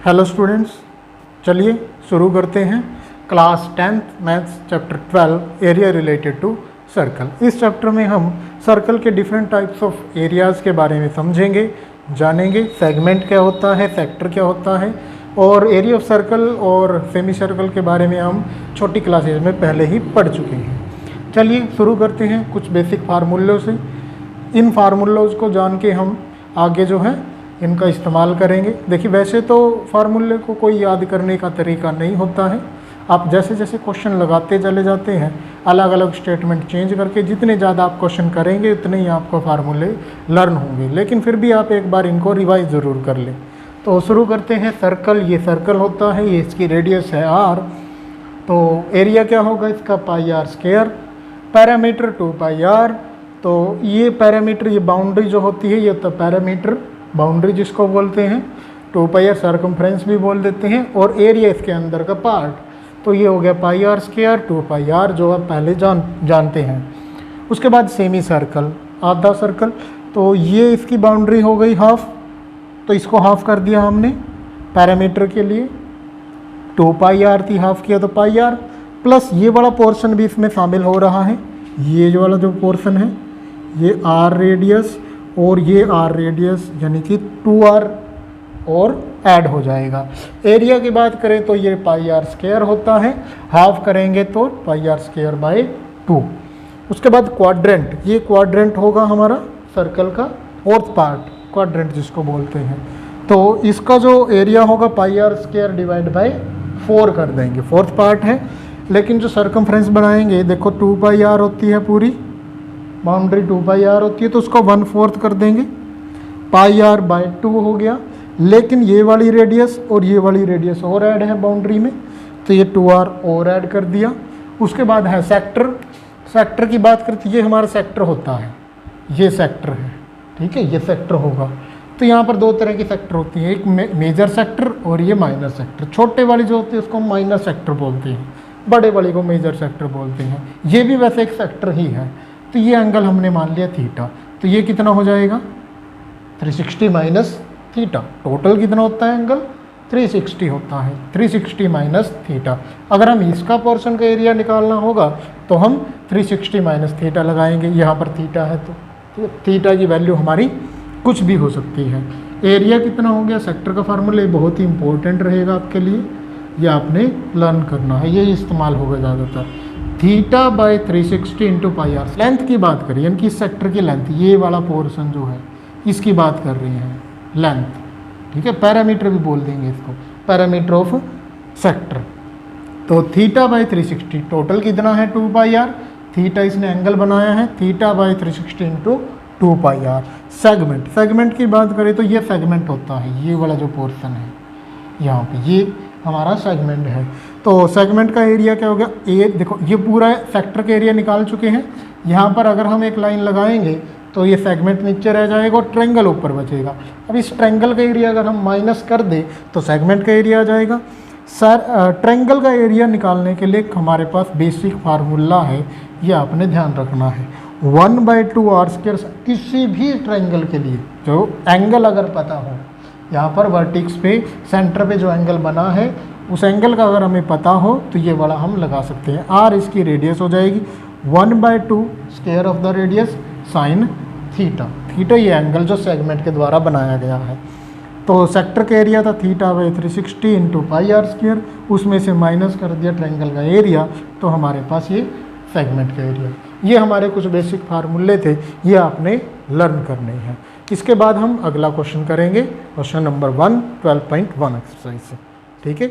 Hello students, चलिए शुरू करते हैं class 10th maths chapter 12 area related to circle. इस चैप्टर में हम सर्कल के डिफरेंट टाइप्स ऑफ एरियाज़ के बारे में समझेंगे, जानेंगे। सेगमेंट क्या होता है, सेक्टर क्या होता है, और एरिया ऑफ सर्कल और सेमी सर्कल के बारे में हम छोटी क्लासेज में पहले ही पढ़ चुके हैं। चलिए शुरू करते हैं कुछ बेसिक फार्मूलों से। इन फार्मूलोज को जान के हम आगे जो है इनका इस्तेमाल करेंगे। देखिए, वैसे तो फार्मूले को कोई याद करने का तरीका नहीं होता है। आप जैसे जैसे क्वेश्चन लगाते चले जाते हैं, अलग अलग स्टेटमेंट चेंज करके, जितने ज़्यादा आप क्वेश्चन करेंगे उतने ही आपको फार्मूले लर्न होंगे। लेकिन फिर भी आप एक बार इनको रिवाइज ज़रूर कर लें। तो शुरू करते हैं। सर्कल, ये सर्कल होता है, ये इसकी रेडियस है r। तो एरिया क्या होगा इसका, pi are square. Parameter 2 pi r. तो ये पैरामीटर, ये बाउंड्री जो होती है, ये तो पैरामीटर बाउंड्री जिसको बोलते हैं, 2 पाई आर सर्कमफ्रेंस भी बोल देते हैं, और एरिया इसके अंदर का पार्ट। तो ये हो गया पाई आर स्क्वायर 2 पाई आर, जो आप पहले जानते हैं। उसके बाद सेमी सर्कल, आधा सर्कल। तो ये इसकी बाउंड्री हो गई हाफ, तो इसको हाफ कर दिया हमने पैरामीटर के लिए। 2 पाई आर थी, हाफ किया तो पाई आर, प्लस ये वाला पोर्शन भी इसमें शामिल हो रहा है। ये जो वाला जो पोर्शन है, ये आर रेडियस और ये आर रेडियस, यानी कि 2r और ऐड हो जाएगा। एरिया की बात करें तो ये पाई आर स्क्वायर होता है, हाफ करेंगे तो पाई आर स्क्वायर बाय 2। उसके बाद क्वाड्रेंट, ये क्वाड्रेंट होगा हमारा सर्कल का फोर्थ पार्ट, क्वाड्रेंट जिसको बोलते हैं। तो इसका जो एरिया होगा पाई आर स्क्वायर डिवाइड बाय 4 कर देंगे, फोर्थ पार्ट है। लेकिन जो सर्कमफ्रेंस बनाएंगे, देखो 2 पाई आर होती है पूरी बाउंड्री, 2 पाई आर होती है, तो उसको 1/4 कर देंगे, पाई आर बाय 2 हो गया। लेकिन ये वाली रेडियस और ये वाली रेडियस और ऐड है बाउंड्री में, तो ये 2r और ऐड कर दिया। उसके बाद है सेक्टर। सेक्टर की बात करते, ये हमारा सेक्टर होता है, ये सेक्टर है, ठीक है, ये सेक्टर होगा। तो यहाँ पर दो तरह की सेक्टर होती है, एक मेजर सेक्टर और ये माइनर सेक्टर। छोटे वाली जो होती है उसको माइनर सेक्टर बोलते हैं, बड़े वाली को मेजर सेक्टर बोलते हैं। ये भी वैसे एक सेक्टर ही है। तो ये एंगल हमने मान लिया थीटा, तो ये कितना हो जाएगा 360 माइनस थीटा। टोटल कितना होता है एंगल, 360 होता है, 360 माइनस थीटा। अगर हम इसका पोर्शन का एरिया निकालना होगा तो हम 360 माइनस थीटा लगाएंगे। यहाँ पर थीटा है तो थीटा की वैल्यू हमारी कुछ भी हो सकती है। एरिया कितना हो गया, सेक्टर का फार्मूला बहुत ही इंपॉर्टेंट रहेगा आपके लिए, ये आपने लर्न करना है, ये इस्तेमाल होगा ज़्यादातर। Theta by 360 into pi R. Length की बात करें, यानी कि इस सेक्टर की लेंथ, ये वाला पोर्शन जो है इसकी बात कर रहे हैं, लेंथ, ठीक है। पैरामीटर भी बोल देंगे इसको, पैरामीटर ऑफ सेक्टर। तो थीटा बाय 360, टोटल कितना है 2 पाई आर। थीटा इसने एंगल बनाया है, theta by 360 into 2 pi R. Segment, segment की बात करें तो ये सेगमेंट होता है, ये वाला जो पोर्शन है यहाँ पे, ये हमारा सेगमेंट है। तो सेगमेंट का एरिया क्या हो गया, ए देखो, ये पूरा सेक्टर का एरिया निकाल चुके हैं। यहाँ पर अगर हम एक लाइन लगाएंगे तो ये सेगमेंट नीचे रह जाएगा और ट्रायंगल ऊपर बचेगा। अब इस ट्रायंगल का एरिया अगर हम माइनस कर दें तो सेगमेंट का एरिया आ जाएगा। सर, ट्रायंगल का एरिया निकालने के लिए हमारे पास बेसिक फार्मूला है, ये आपने ध्यान रखना है, 1/2 आर स्क्वायर। किसी भी ट्रायंगल के लिए जो एंगल अगर पता हो, यहाँ पर वर्टिक्स पे सेंटर पे जो एंगल बना है उस एंगल का अगर हमें पता हो तो ये वाला हम लगा सकते हैं। आर इसकी रेडियस हो जाएगी, 1/2 square of the radius sine theta. Theta ये एंगल जो सेगमेंट के द्वारा बनाया गया है। तो सेक्टर का एरिया था theta by 360 into pi are square, उसमें से माइनस कर दिया ट्रायंगल का एरिया, तो हमारे पास ये सेगमेंट का एरिया। ये हमारे कुछ बेसिक फार्मूले थे, ये आपने लर्न करने हैं। इसके बाद हम अगला क्वेश्चन करेंगे, क्वेश्चन नंबर 1 12.1 एक्सरसाइज से, ठीक है।